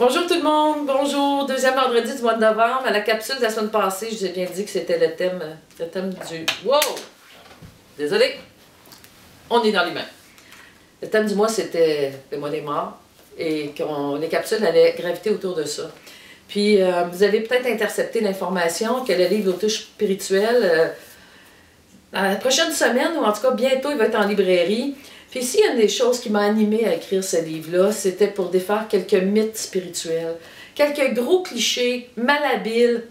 Bonjour tout le monde, bonjour, deuxième vendredi du mois de novembre. À la capsule de la semaine passée, je vous ai bien dit que c'était le thème du... Wow! Désolé, on est dans les mains. Le thème du mois, c'était le mois des morts et que les capsules allaient graviter autour de ça. Puis, vous avez peut-être intercepté l'information que le livre Autouche spirituelle, dans la prochaine semaine, ou en tout cas bientôt, il va être en librairie. Puis s'il y a une des choses qui m'a animée à écrire ce livre-là, c'était pour défaire quelques mythes spirituels, quelques gros clichés malhabiles,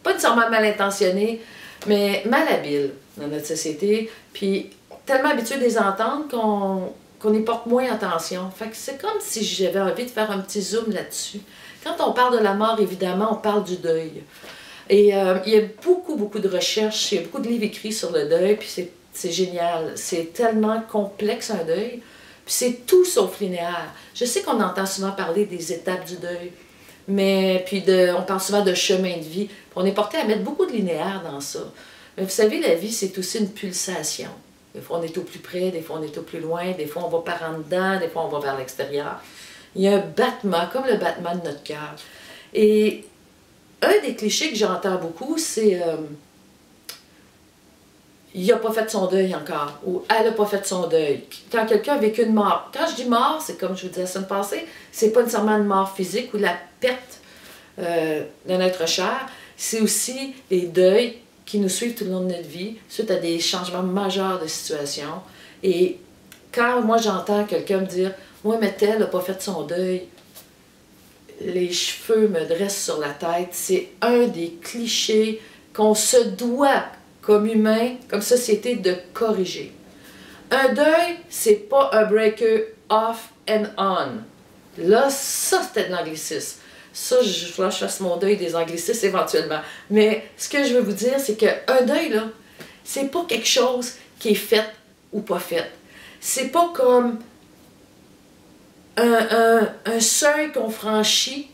pas nécessairement mal intentionnés, mais malhabiles dans notre société, puis tellement habitués de les entendre qu'on y porte moins attention. Fait que c'est comme si j'avais envie de faire un petit zoom là-dessus. Quand on parle de la mort, évidemment, on parle du deuil. Et il y a beaucoup de recherches, il y a beaucoup de livres écrits sur le deuil, puis c'est génial. C'est tellement complexe un deuil, puis c'est tout sauf linéaire. Je sais qu'on entend souvent parler des étapes du deuil, mais puis on parle souvent de chemin de vie. On est porté à mettre beaucoup de linéaire dans ça. Mais vous savez, la vie, c'est aussi une pulsation. Des fois, on est au plus près, des fois, on est au plus loin, des fois, on va par en dedans, des fois, on va vers l'extérieur. Il y a un battement, comme le battement de notre cœur. Et un des clichés que j'entends beaucoup, c'est il n'a pas fait son deuil encore, ou elle n'a pas fait son deuil. Quand quelqu'un a vécu une mort, quand je dis mort, c'est comme je vous disais la semaine passée, c'est pas nécessairement une mort physique ou la perte d'un être cher, c'est aussi les deuils qui nous suivent tout le long de notre vie, suite à des changements majeurs de situation. Et quand moi j'entends quelqu'un me dire « Moi, mais tel n'a pas fait son deuil », les cheveux me dressent sur la tête. C'est un des clichés qu'on se doit, comme humain, comme société, de corriger. Un deuil, c'est pas un breaker off and on. Là, ça, c'était de l'anglicisme. Ça, je fasse mon deuil des anglicismes éventuellement. Mais ce que je veux vous dire, c'est qu'un deuil, là, c'est pas quelque chose qui est fait ou pas fait. C'est pas comme un seuil qu'on franchit,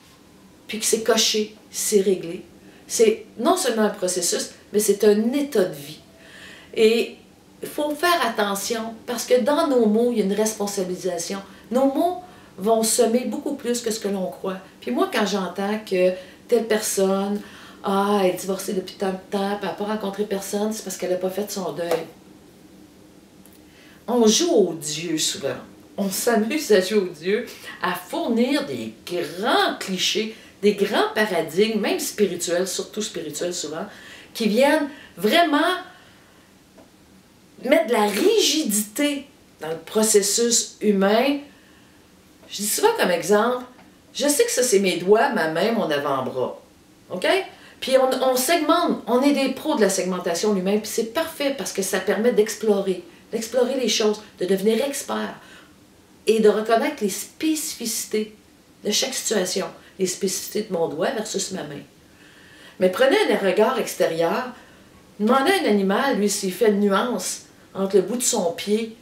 puis que c'est coché, c'est réglé. C'est non seulement un processus, mais c'est un état de vie. Et il faut faire attention, parce que dans nos mots, il y a une responsabilisation. Nos mots vont semer beaucoup plus que ce que l'on croit. Puis moi, quand j'entends que telle personne est divorcée depuis tant de temps, puis elle n'a pas rencontré personne, c'est parce qu'elle n'a pas fait son deuil. On joue au Dieu souvent. On s'amuse à jouer au Dieu, à fournir des grands clichés, des grands paradigmes, même spirituels, surtout spirituels souvent, qui viennent vraiment mettre de la rigidité dans le processus humain. Je dis souvent comme exemple, je sais que ça c'est mes doigts, ma main, mon avant-bras. OK? Puis on segmente, on est des pros de la segmentation l'humain, puis c'est parfait parce que ça permet d'explorer les choses, de devenir expert et de reconnaître les spécificités de chaque situation, les spécificités de mon doigt versus ma main. Mais prenez un regard extérieur, demandez à un animal, lui, s'il fait une nuance entre le bout de son pied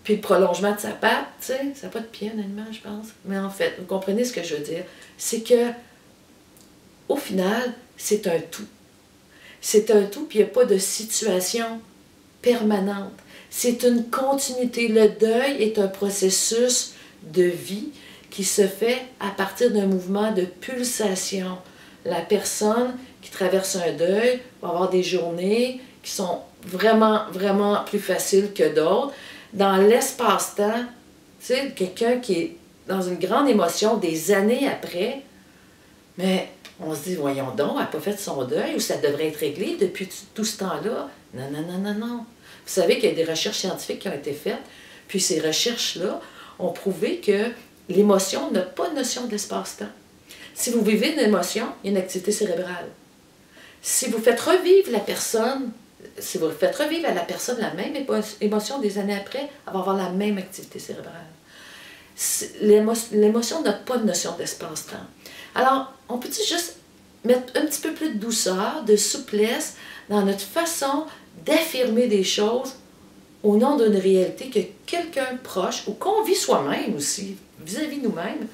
puis le prolongement de sa patte, tu sais, ça n'a pas de pied, un animal, je pense. Mais en fait, vous comprenez ce que je veux dire, c'est que, au final, c'est un tout. C'est un tout, puis il n'y a pas de situation permanente. C'est une continuité. Le deuil est un processus de vie qui se fait à partir d'un mouvement de pulsation. La personne qui traverse un deuil va avoir des journées qui sont vraiment plus faciles que d'autres. Dans l'espace-temps, tu sais, quelqu'un qui est dans une grande émotion des années après, mais on se dit, voyons donc, elle n'a pas fait son deuil, ou ça devrait être réglé depuis tout ce temps-là. Non. Vous savez qu'il y a des recherches scientifiques qui ont été faites, puis ces recherches-là ont prouvé que l'émotion n'a pas de notion d'espace-temps. Si vous vivez une émotion, il y a une activité cérébrale. Si vous faites revivre la personne, si vous faites revivre à la personne la même émotion des années après, elle va avoir la même activité cérébrale. L'émotion n'a pas de notion d'espace-temps. Alors, on peut-il juste mettre un petit peu plus de douceur, de souplesse dans notre façon d'affirmer des choses au nom d'une réalité que quelqu'un proche, ou qu'on vit soi-même aussi, vis-à-vis nous-mêmes,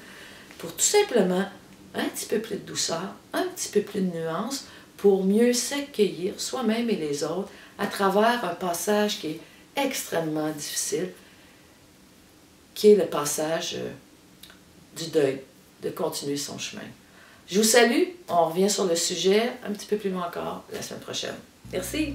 pour tout simplement un petit peu plus de douceur, un petit peu plus de nuance, pour mieux s'accueillir soi-même et les autres à travers un passage qui est extrêmement difficile, qui est le passage du deuil. de continuer son chemin. Je vous salue, on revient sur le sujet un petit peu plus loin encore la semaine prochaine. Merci!